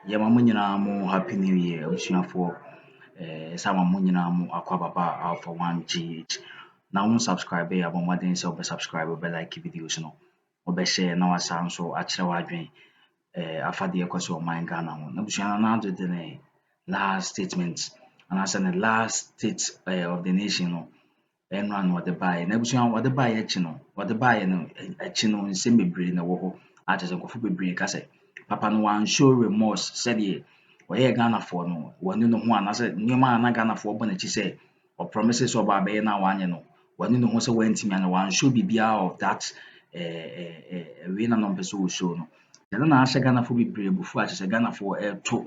Yɛma mo nyinaa mo happy new year abusuafoɔ. Sama mo nyinaa mo akɔ papa Alpha 1GH. Na wo subscribe yɛ abɔ mmɔden sɛ wobɛsubscribe, wobɛlike videos no, wobɛshare na wasan nso akyerɛ w'adwene afa deɛ ɛkɔ so ɔman Ghana ho. Na abusua no ado de ne last statement anaasɛ ne last state of the nation no ɛno a na wɔde baeɛ. Na abusua wɔde baeɛ akyi no nsɛm bebree na ɛwɔ hɔ a kyerɛ sɛ nkurɔfo bebree ka sɛ papa no wanshow remorse sɛdeɛ ɔyɛɛ Ghanafoɔ no wɔne ne ho anaasɛ nneɛma a na Ghanafoɔ bɔ n'akyi sɛ ɔpromise sɛ ɔba abɛyɛ na wanyɛ no wɔne ne ho sɛ wantumi anyɛ, wanshow biribiara of that wei na ɔmpɛ sɛ ɔshow no. Ɛno na ahyɛ Ghanafoɔ bebree abufuo a kyerɛ sɛ Ghanafoɔ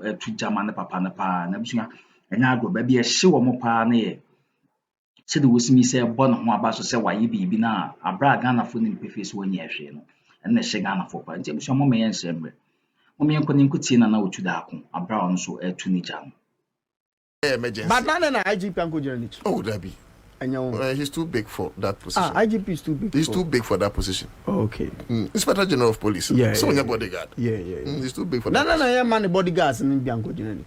ɛto gya ma ne papa no paa. Na abusua ɛnyɛ agorɔ, baabi a ɛhye wɔn paa no yɛ sɛdeɛ wɔsimi sɛ ɛbɔ ne ho aba so sɛ wayɛ biribi na aberɛ a Ghanafoɔ no mpɛ fie sɛ wɔnyɛ hwee no ɛno na ɛhyɛ Ghanafoɔ paa. Nti abusua momma yɛnhyɛ mmerɛ. Momma yɛnkɔ ne nkɔtie Nana Otu Daako aberɛ a ɔno nso ɛto ne gya no. But Nana IGP Uncle Johnny. Oh, that be. He's too big for that position. IGP is too big. He's too big for that position. Okay. Inspector General of Police. Yeah. So your bodyguard. Yeah. He's too big for that. No, yeah, man, the bodyguards in Uncle Johnny.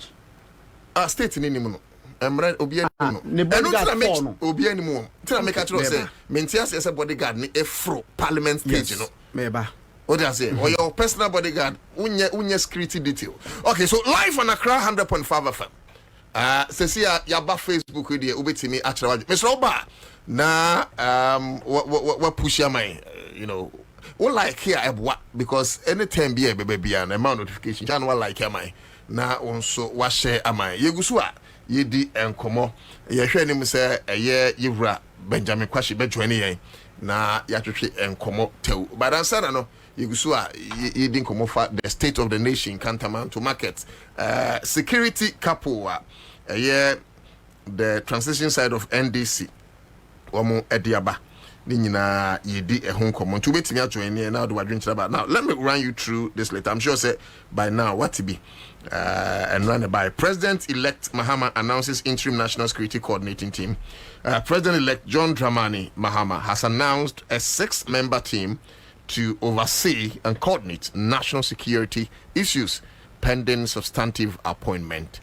State in any mono. I'm right. Obiani no. The bodyguard no. Obiani mo. Tell me, catch say. Maintain as a bodyguard ni efro Parliament stage, you know. Meba. What do I say? Or your personal bodyguard. Unye security detail. Okay, so live on Accra 100.5 FM. Sesi yaba Facebook with the ubetimi actually. Mr. Oba, na what push your mind, you know. What like here what because anytime be a baby and amount notification. Jan what like am I na also what share am I? Yegusua yedi enkomo. Ye hwe nim say ye yewura Benjamin Kwashi bejoine na ya twetwe enkomo tew. But answer na no Yegusua yedi enkomo for the state of the nation Kantaman to market. Security couple the transition side of NDC omo ediaba ni nyina yedi ehun komo to betimi ajoin now do wadwen about. Now let me run you through this later. I'm sure say by now what to be and run by President-elect Mahama announces interim national security coordinating team. President-elect John Dramani Mahama has announced a 6-member team to oversee and coordinate national security issues pending substantive appointment.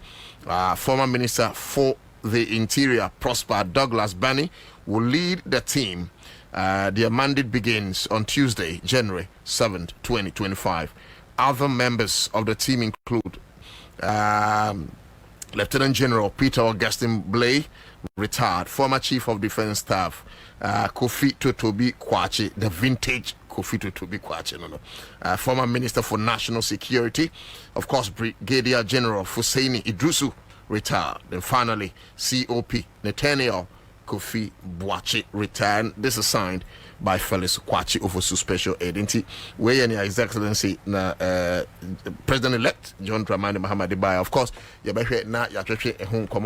Former Minister for the Interior, Prosper Douglas Bani, will lead the team. Their mandate begins on Tuesday, January 7th, 2025. Other members of the team include Lieutenant General Peter Augustine Blay, retired, former Chief of Defense Staff, Kofi Totobi Kwache, the vintage Kofi Totobi Kwache, former Minister for National Security, of course, Brigadier General Husseini Idrusu, retired. Then finally, COP Nathaniel Kofi Boakye, retired. This is signed by Felix Kwache of Special Identity. Where His Excellency President-elect John Dramani Mahama Debaya. Of course,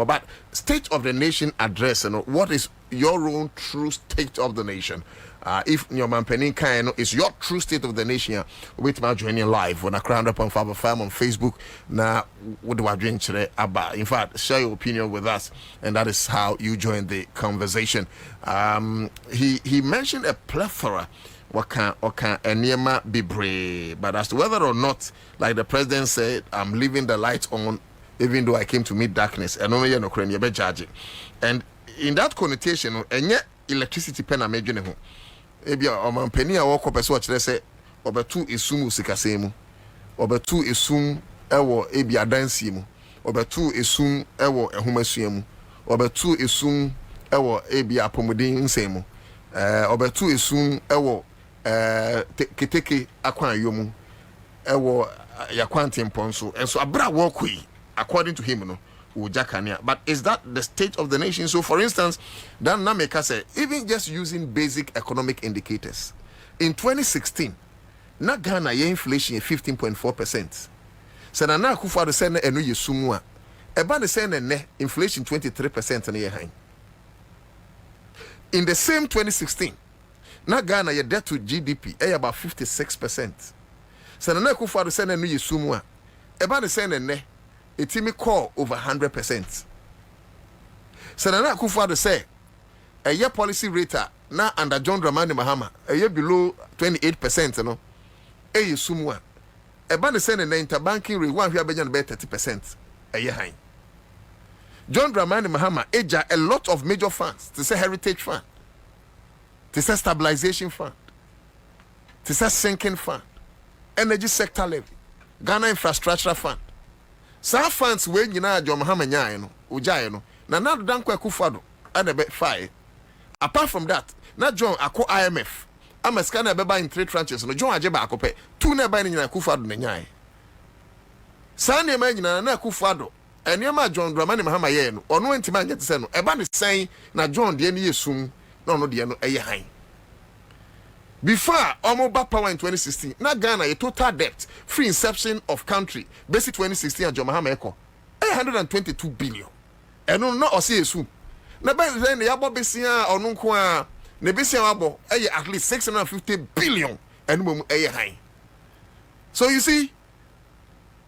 but State of the Nation address, what is your own true state of the nation? If your man Penny Kaino is your true state of the nation, with my joining live on Accra 100.5 FM on Facebook. Now, what do I drink today? In fact, share your opinion with us, and that is how you join the conversation. He mentioned a plethora. What can Enyema be brave? But as to whether or not, like the president said, I'm leaving the lights on, even though I came to meet darkness. And no be judging. And in that connotation, electricity pen a major. Ebia oman penny a walk up as what they say, obetu esum sikasemu, obetu esum ewo ebia dansimu, obetu esum ewo ehumasuemu, obetu esum ewo ebia pomodin nsemu, obetu esum ewo keteke akwan yomu, ewo yakwanti mponso, and so abra walkway, according to him, no. But is that the state of the nation? So, for instance, Dan Nameka said, even just using basic economic indicators, in 2016, na Ghana inflation is 15.4%. So, na kufa the sene enu yesumwa. Eba the sene ne inflation 23% na yehain. In the same 2016, na Ghana your debt to GDP is about 56%. So, na kufa the sene enu yesumwa. Eba the sene ne it me call over 100%. So Nana Akufo-Addo say a year policy rate na under John Dramani Mahama a year below 28%, no. A sumwa Eba ne send the interbanking rate one who be 30%. High. John Dramani Mahama eja a lot of major funds. To say heritage fund. To say stabilization fund. To say sinking fund. Energy sector levy. Ghana infrastructure fund. Some funds when you know John Mahama nya no, uja no. Na na dan kwa kufado. And a bit fire. Apart from that, na John ako IMF. I'm a scanner beba in 3 tranches. No John ajeba akope. 2 na ba ni na kufado ne nya. Sane ma nyina na kufado. Eniema John Dramani Mahama ye no. Ono entima nya tse no. Eba ne sen na John de ne yesum. Na ono de no eye han. Before Omoba Power in 2016, na Ghana a total debt free inception of country. Basic 2016 and John Mahama Eko 822 billion. And no osi esum. Na ba then ya bo besia onu nko a na besia wabo at least 650 billion and mum eye high. So you see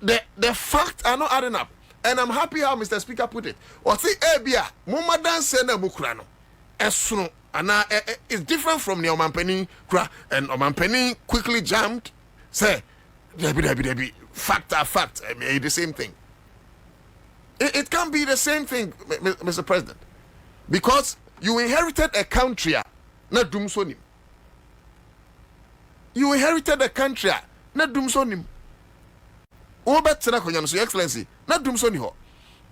the facts are not adding up. And I'm happy how Mr. Speaker put it. Or say ebia mumma dance na mukra no. Esuno and it's different from the Omanpeni and Omanpeni quickly jumped. Say debi fact. I mean the same thing. It can't be the same thing, Mr. President. Because you inherited a country, not Dumsonim. You inherited a country, not Dumsonim. Your Excellency, not Dumsoniho.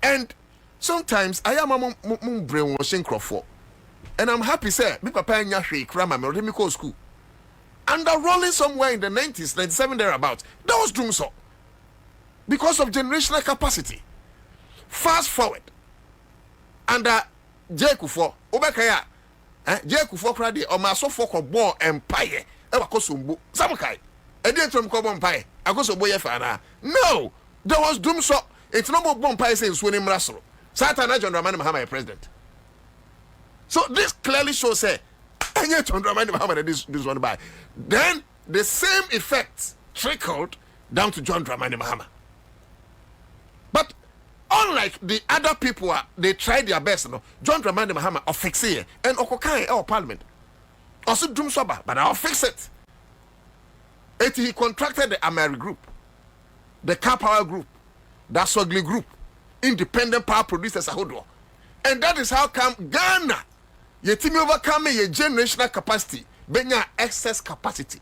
And sometimes I am a brainwashing Crawford. And I'm happy, sir. Me papa and Yashi, Krama, me school. And they're rolling somewhere in the 90s, 97 thereabouts. That was Dumso. Because of generational capacity. Fast forward. Under Jäɨl, Obekaya, Jäɨl Kradi, or Maso for Bo Empire, Evakosumbu, Samakai, a dear from Cobb Empire, Akosoboya Fana. No, there was Dumso. It's no more Bompire saying Swinim Russell. Satana John Dramani Mahama, president. So this clearly shows, and yet John Dramani Mahama, this one by. Then the same effects trickled down to John Dramani Mahama. But unlike the other people, they tried their best. No? John Dramani Mahama of fix it and Okokai our parliament. Also Doom Soba, but I'll fix it. He contracted the Ameri group, the Car Power group, the Sogli group, independent power producers Ahodo. And that is how come Ghana, ye team overcome a generational capacity, benya excess capacity.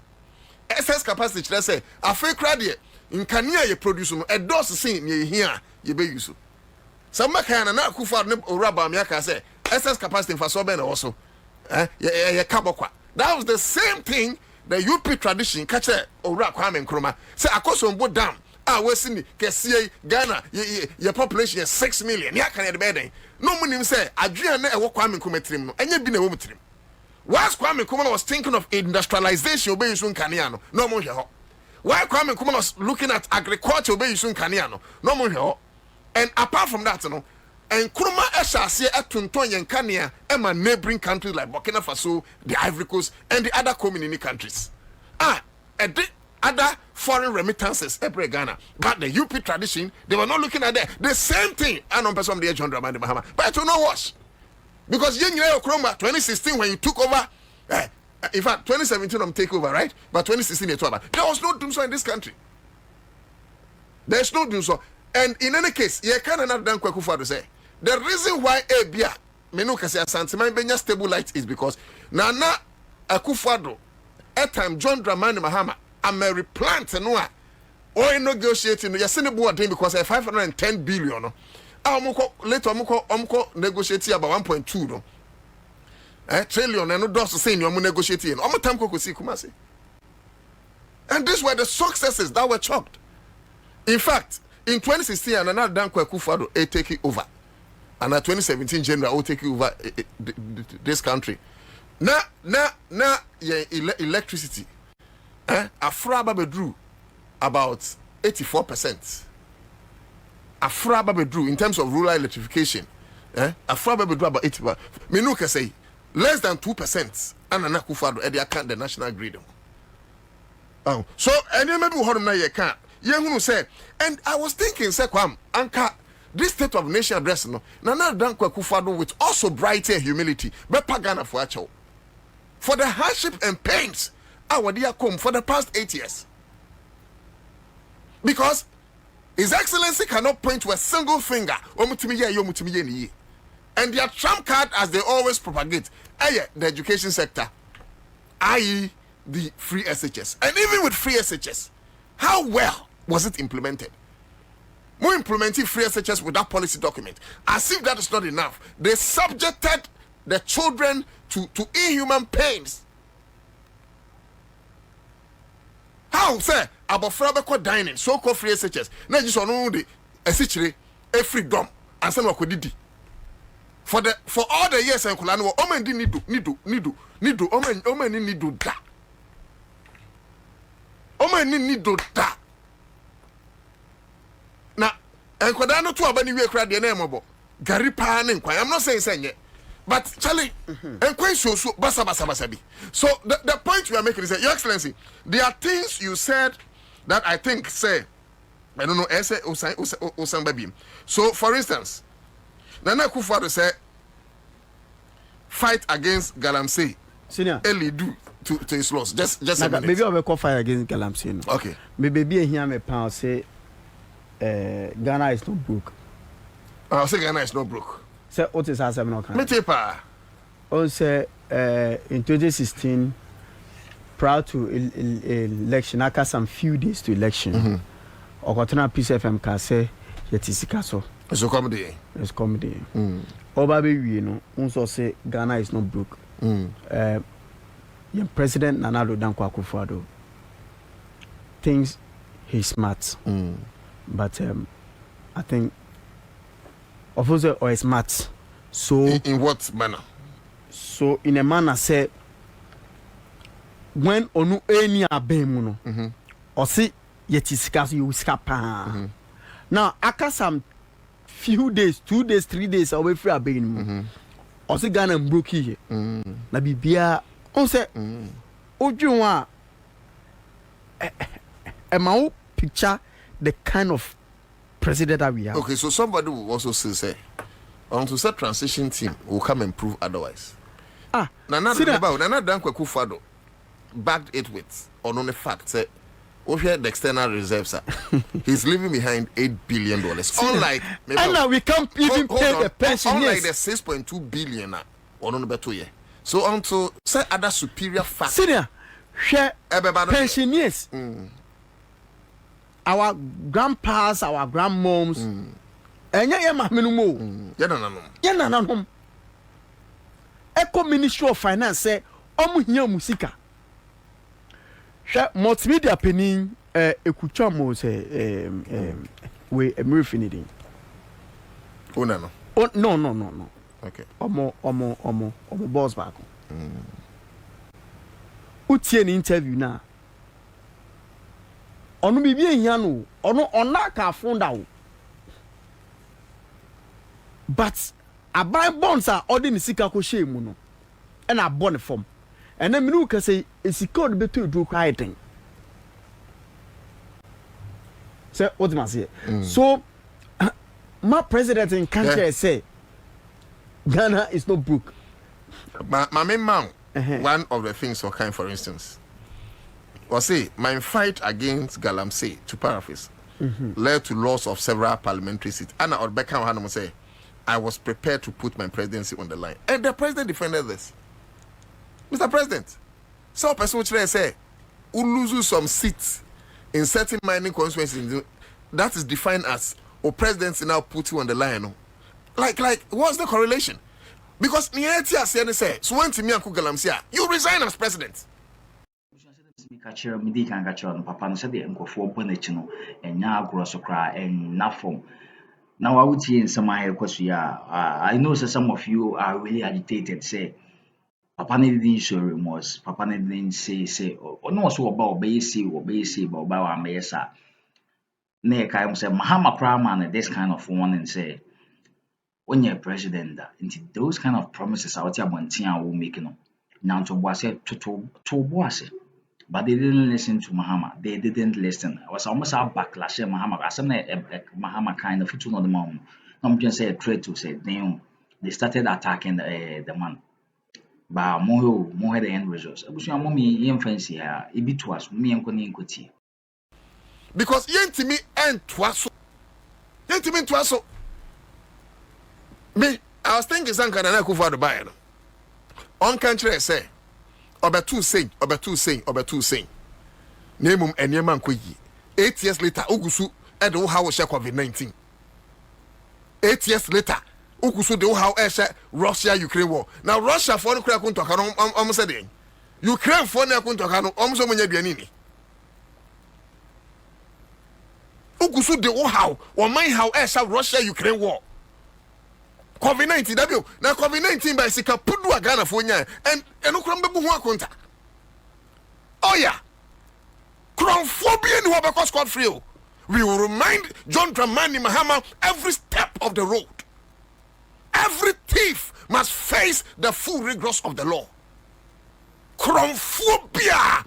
Excess capacity, let's say, a fake radio in Kenya ye produce a dose scene ye here. You be used. Some kind of Kufa or Rabba Miaka say excess capacity for Soben also. That was the same thing the UP tradition catch or Kwame Nkrumah. Say Akoso Mbo Dam. West Indies, Kesi, Ghana, your population is 6 million. Ya can you bed? No money say Adrian Kwame Nkrumah trim, and you been a woman trim. Whilst Kwame Nkrumah was thinking of industrialization, obey soon Kaniano, no more here. While Kwame Nkrumah was looking at agriculture, obey soon Kaniano, no more here. And apart from that, and Nkrumah Eshasi at Tunton and Kenya and my neighboring countries like Burkina Faso, the Ivory Coast, and the other community countries. And the other foreign remittances, every Ghana. But the UP tradition, they were not looking at that. The same thing. I don't person the John Dramani Mahama. But to know what? Because Akroma 2016 when you took over, in fact 2017 I'm take over, right? But 2016 there was no Dumso in this country. There's no Dumso. And in any case, you can't not done Kwakufa to say. The reason why Abia Menuka say Santiman Benya stable light is because Nana Akufado at time John Dramani Mahama and Mary Plant and no negotiating Yasini board because I 510 billion. Later Omko negotiating about 1.2 no. Trillion and no does saying you're negotiating. Kumasi. And these were the successes that were chalked. In fact, in 2016, another Dan Kwakufado taking over. And in 2017, General will take over this country. Now, electricity. Afraba bedrew about 84%. Afraba bedrew in terms of rural electrification. Afraba bedrew about 80%. Menuka say less than 2%. And Anakufado at the national grid. So, and you maybe hold them can't. Young said, and I was thinking, Sekwam, Anka, this state of nation address, no, Nana Dankwa Kufado with also brighter and humility, but Pagana for Acho. For the hardship and pains, our dear come for the past 8 years. Because His Excellency cannot point to a single finger. And their trump card, as they always propagate, the education sector, i.e. the free SHS. And even with free SHS, how well was it implemented? More implementing free SHS with that policy document. As if that is not enough, they subjected the children to inhuman pains. How, sir? About Frabeko dining, so called free SHS. Now, just on the essentially a freedom and some of Kodidi. For all the years, and Kulano, Omen need do, Omen need do that. Omen need do that. Now, and Kodano to Abani, we cried the name of Gary Pan. I'm not saying yet. But Charlie, and question so basa. So the point we are making is that, Your Excellency, there are things you said that I think say, I don't know, Osan Baby. So for instance, Nana Akufo-Addo said, fight against galamsey. Senior, Early do to his loss. Just a minute. Maybe I will call fight against galamsey. No? Okay. Maybe here me pound say, Ghana is not broke. I'll say Ghana is not broke. Say what is our seminal? Paaa. On say in 2016, prior to election, I got some few days to election. Okotona Peace FM can say yetisika so. It's a comedy. It's comedy. Obabe you know, also say Ghana is not broke. Your President Nana Addo Dankwa Akufo-Addo thinks he's smart, but I think. Of course, or is smart. So in what manner? So in a manner say when onu any abemuno, or see yetisika you skapa. Now after some few days, 2 days, 3 days away free abenu, or see Ghana broke here. Na bibia on say ojuwa a mau picture the kind of president that we have. Okay, so somebody will also say, to set transition team will come and prove otherwise. Nana Dankwa Akufo-Addo backed it with on the fact that over the external reserves, he's leaving behind $8 billion. Unlike and now we can't even pay the pension. Unlike the 6.2 billion on the better year. So on to say other superior facts. Senior, share pensioners. Our grandpas, our grandmoms, and Eco Ministry of Finance say, Omuhia Musika. Multimedia penny, Ekuchamo say, we a murfinity. Oh, no. Oh, no. Okay. Omo, boss back. Utien interview now. Onu bibi ehiano onu onaka fonda o but abai bonds are ordinary sika ko shame no e na born form and then minu ka say esika od beto edu kwa iden say what must say so my president in country say Ghana is not broke. My main man, one of the things for instance, or say my fight against galamsey, to paraphrase, led to loss of several parliamentary seats. Anna or Beckham Hanum say, I was prepared to put my presidency on the line. And the president defended this. Mr. President, so person which say, who loses some seats in certain mining constituencies, that is defined as or presidency now put you on the line. Like, what's the correlation? Because so when Timi Anku Galamsey, you resign as president. Papa no said the Nkofo Bonechino and Nagro cry and Nafom. Now I would see in some I know some of you are really agitated, say Papa didn't show remorse, Papa didn't say or no so about base or about Mesa. Nay, I say Mahama Kraman and this kind of one and say when you're president, into those kind of promises out here one thing I will make no. Now to was to Boise. But they didn't listen to Mahama. They didn't listen. It was almost a backlash. Mahama, as Mahama kind of foot on the mom. I'm just say a trade to say they started attacking the man. But more the end results. I wish your mommy influence here. It be to us, me and Connie. because yentimi and twaso. Yentimi twaso. Me, I was thinking Sanka and I could for the buyer. On country say, obetu sing. Name and Yaman Kwiji. 8 years later, Ugusu and the how share COVID-19. 8 years later, Ugusu the how share Russia-Ukraine war. Now Russia for the crack on to almost a day. Ukraine for the Kunto almost many bianini. Ugusu the how or my how share Russia-Ukraine war. COVID-19 W. Now COVID-19 by Sika Pudua Ghana for nya and Ukrambe Buhua Kunta. Oh yeah. Chromophobia who have a squad free. We will remind John Dramani Mahama every step of the road. Every thief must face the full rigors of the law. Chromophobia.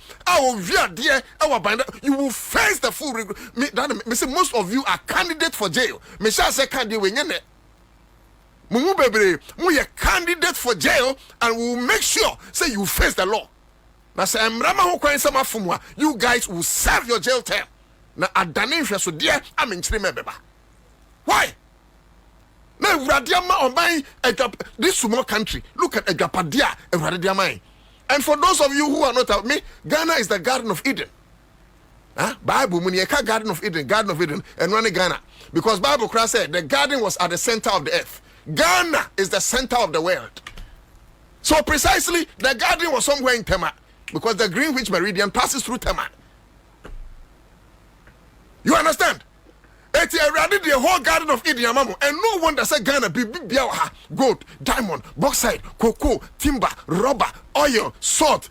Our binder, you will face the full rigor. Me say most of you are candidates for jail. Me shall say candidate when you Mumu bebre, we are candidate for jail and we will make sure say you face the law. Now say you guys will serve your jail term. Now adane so dear I'm in beba. Why? Now radiama on my this small country. Look at Agapadia and radiama. And for those of you who are not me, Ghana is the Garden of Eden. Bible Muniaka Garden of Eden, and running Ghana. Because Bible Christ said the garden was at the center of the earth. Ghana is the center of the world. So precisely, the garden was somewhere in Tema, because the Greenwich Meridian passes through Tema. You understand? It's already the whole Garden of Eden, and no wonder say Ghana be gold, diamond, bauxite, cocoa, timber, rubber, oil, salt.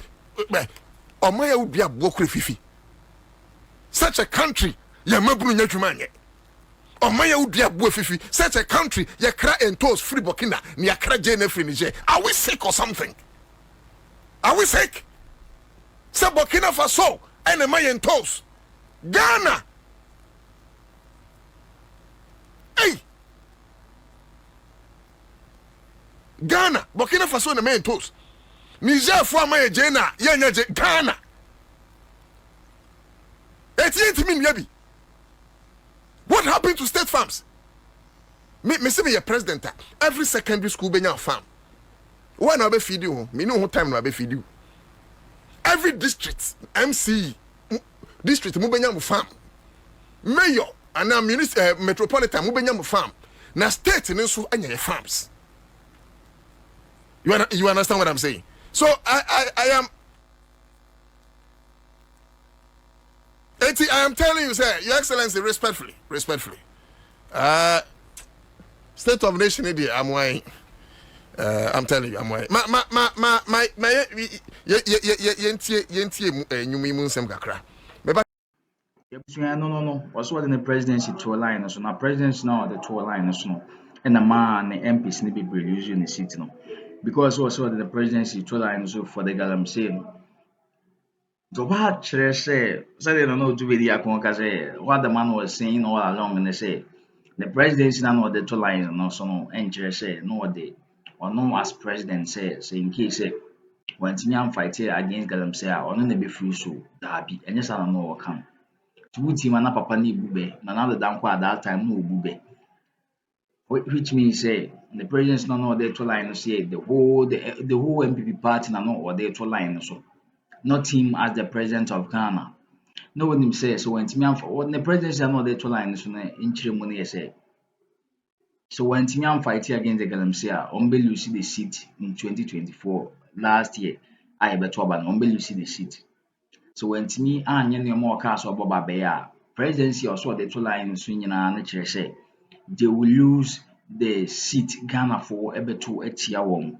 Omaya would be a bokre fifi. Such a country, Yamabru Nyachumanye. Omaya would be a fifi. Such a country, Yakra and toast free Burkina, Yakra Jane free Niger. Are we sick or something? Are we sick? Say Burkina Faso and a Mayan toast. Ghana. Hey. Ghana, Burkina Faso and a Mayan toast. Niger for Maya Jena, Yanya Ghana. 88 million. What happened to state farms? Me say me a president. Every secondary school be a farm. Why not be feed you? Me know what time no be feed you. Every district, MC district mu be farm. Mayor and now metropolitan mu be farm. Na state in so anya farms. You understand what I'm saying? So I am. I am telling you, sir, Your Excellency, respectfully. State of nation, I'm why. I'm telling you, I'm why. No. Also, what in the presidency to align so now presidency now the two line so and the man the MPs need be using the city no because also in the presidency to align so for the galamsey. The what say they don't know to be the what the man was saying all along and they say the presidency now the two lines no so no and say no they or no as president say in case when Timian fight here against galamsey or no be free so that be and yes I don't know what come to put him and papa ni bube na now the down at that time no bube which means say the presidency now know the two lines say the whole MPP party now or the two lines so not him as the president of Ghana. No one him say so when the presidency are not the two lines in Chiremoni say. So when Timian fight against the galamsey, Ombe lose the seat in 2024 last year. I bet Ombe lose the seat. So when Timi and more cast or Boba Bear presidency also the two lines in nature say they will lose the seat Ghana for Ebetu Etiawom.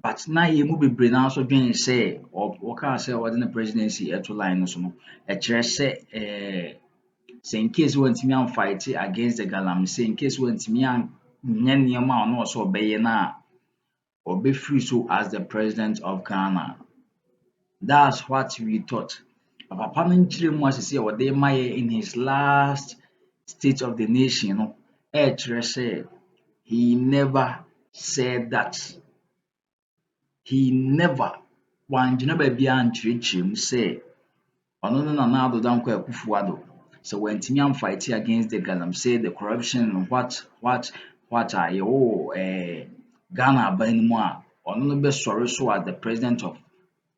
But now you move be now so being say or can say what in the presidency at two lines no a church say in case when Timian fight against the galamsey in case when Timian nyanyama no so be na or be free so as the president of Ghana. That's what we thought. Papa Minchiri was say what they might in his last state of the nation no say he never said that. He never one Geneva Bian say Ono no na Addo Dankwa Akufo-Addo. So when Timiam fighting against the galamsey, the corruption, and what I Ghana Banimwa, ono no be sorry so as the president of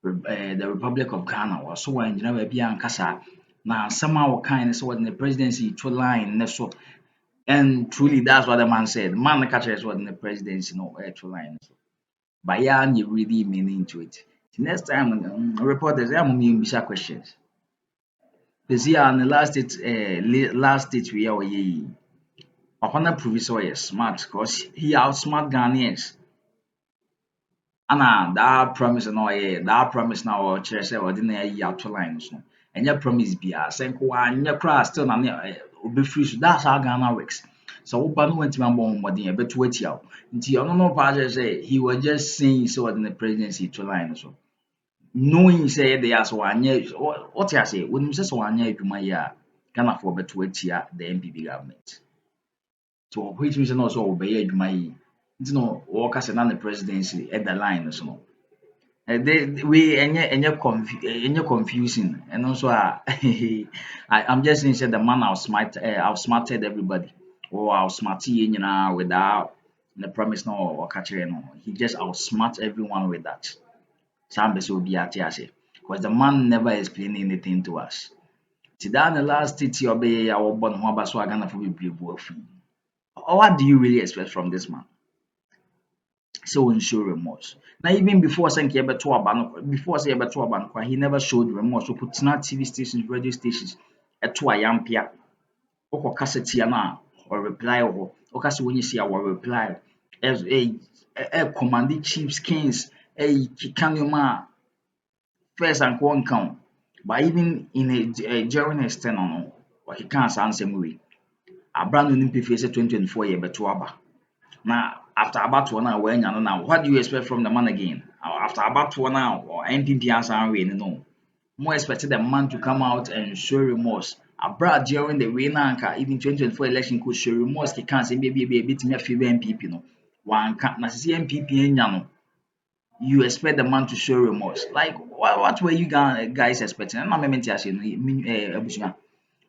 the Republic of Ghana or so when you be ankasa. Now somehow kind so in the presidency to line so and truly that's what the man said. Man catch is what in the presidency no to line. So but yeah, you really meaning to it. The next time reporters I'm mean questions. This year and the last state we are ye. Upon prove so yes smart because he outsmart Ghanaians. Ana that promise no that promise na or kyerɛ sɛ ɔde na ayi ato lines no. Ɛnyɛ promise bia sɛ nko anyɛ kora still na ne obefiri so. That's how Ghana works. So woba no wantimi ambɔ mmɔden ɛbɛto atia wo. Nti ɔno no paa kyerɛ sɛ he was just saying sɛ ɔde the presidency to line so. Knowing say they as wanyɛ what you say wonim sɛ wanyɛ adwuma yi a Ghana for beto atia the NPP government. So which means no so obey adwuma yi. Nti no wɔka sɛ na the presidency at the line so no. We any confusing and also I'm just saying the man outsmarted everybody or outsmarted without the promise no or catch no. He just outsmart everyone with that. Some will be at because the man never explained anything to us. Today the last state obey our born who so Ghana for be free. What do you really expect from this man? So show remorse. Now even before saying he never showed remorse. So put not TV stations, radio stations, at two yampia. Oko cassette na or reply or kasi when you see our reply as a commanding chiefs kings a kikanuma first and one count. But even in a during external or he can't answer me. A brand new face 2024 year but now, after about 1 hour, now, what do you expect from the man again? After about 1 hour, or NPP answer, no. More expected the man to come out and show remorse. Abroad during the Winanka, even 2024 election could show remorse. He can't say maybe a bit more favor MPP. No, one can't see MPP. You expect the man to show remorse. Like, what were you guys expecting? I'm not meant to ask you.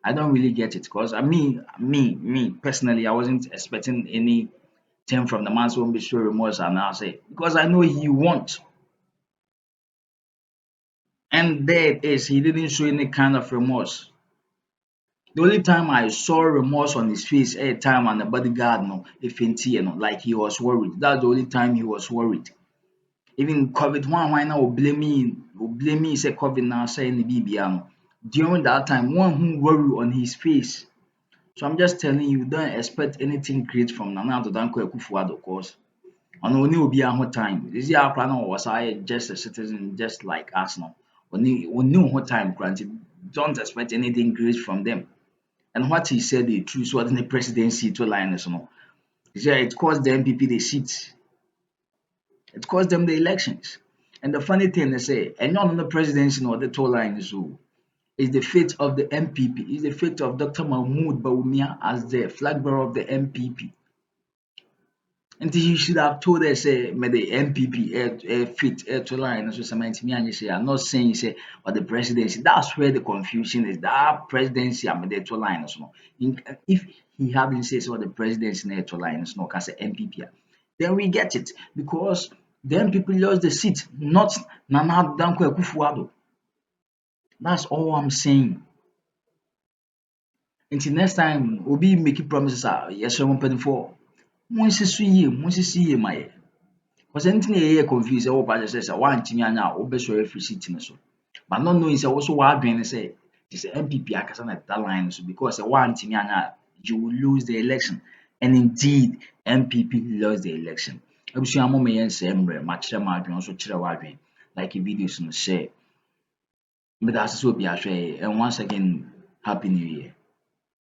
I don't really get it because me personally, I wasn't expecting any from the man's won't be show remorse and I'll say because I know he won't. And there it is, he didn't show any kind of remorse. The only time I saw remorse on his face every time and the bodyguard if like he was worried. That's the only time he was worried. Even COVID why now will blame me say COVID now saying the BBM. During that time, one who worry on his face. So I'm just telling you, don't expect anything great from Nana Addo Dankwa Akufo-Addo because on only will be a time. This year Akroma was just a citizen just like us now. Only what time granted. Don't expect anything great from them. And what he said the truth was in the presidency to line us no. Yeah, it cost the MPP the seats. It cost them the elections. And the funny thing they say, and not on the presidency no the two lines so is the fate of the MPP, is the fate of Dr. Mahmoud Bawumia as the flag bearer of the MPP. And he should have told us, may the MPP fit to line. So I'm not saying say or the presidency. That's where the confusion is. That presidency I'm there to line. If he hadn't said so the presidency there to line, no, can say MPP. Then we get it because the MPP lost the seat, not Nana Addo Dankwa Akufo-Addo. That's all I'm saying. Until next time, we'll be making promises. Yes, I'm open for. Once you see my. Because anything you confused, all by says, I want to now, obey every seat in so. But not knowing, also what I'm say, it's MPP, I can at that line, so because I want to now, you will lose the election. And indeed, MPP lost the election. I'm sure I'm going to say, much also like a videos on the share. But that's will be a and once again, Happy New Year.